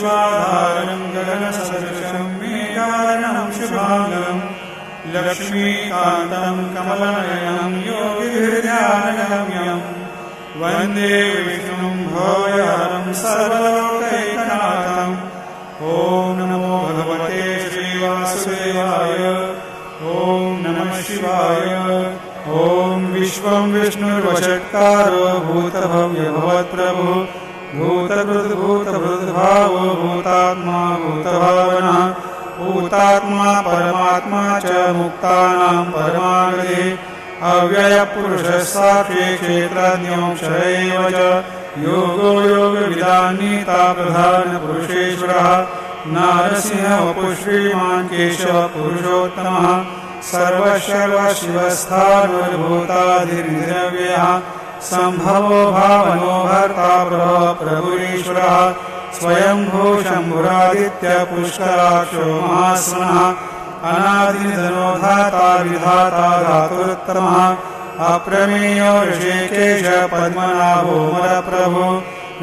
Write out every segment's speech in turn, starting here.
विश्वाधारं गगनसदृशं मेघार्णवं शुभांगं लक्ष्मीकान्तं कमलनयनं योगिभिर्ध्यानगम्यं वन्दे विष्णुं भवभयहरं सर्वलोकैकनाथम्। ॐ नमो भगवते श्रीवासुदेवाय। ॐ नमः शिवाय। ॐ विश्वं विष्णुर्वषट्कारो भूतभव्यभवत्प्रभु भूतभृद्भावो भूतात्मा भूतभावनः भूतात्मा परमात्मा च मुक्तानां परमागतिः अव्ययपुरुषः साक्षी क्षेत्रज्ञो क्षरैव च योगो योगविदान्नीता प्रधानपुरुषेश्वरः नारसिंहः वपुः श्रीमान् केशवः पुरुषोत्तमः सर्वशर्वशिवस्थाणुर्भूताधिर्निरव्ययः सम्भवो भावनो भर्ता प्रभुरीश्वरः स्वयंभू शम्भुरादित्य पुष्कराक्षो महास्वनः अनादिनिधनो धाता विधाता धातुरुत्तमः अप्रमेयो ऋषिकेश पद्मनाभो मरप्रभु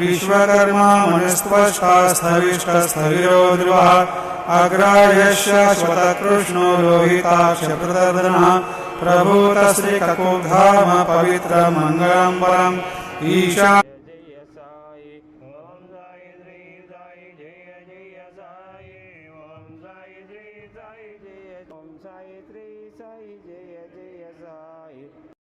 विश्वकर्मा मनुस्त्वष्टा स्थविष्टस्थविरो ध्रुवः अग्राह्यस्य श्वतकृष्णो लोहिताक्षप्रदर्शनः प्रभूतश्रीककुधाम पवित्रमङ्गलं परम् ईशा Om Sai Tri Sai Jaya Jaya Sai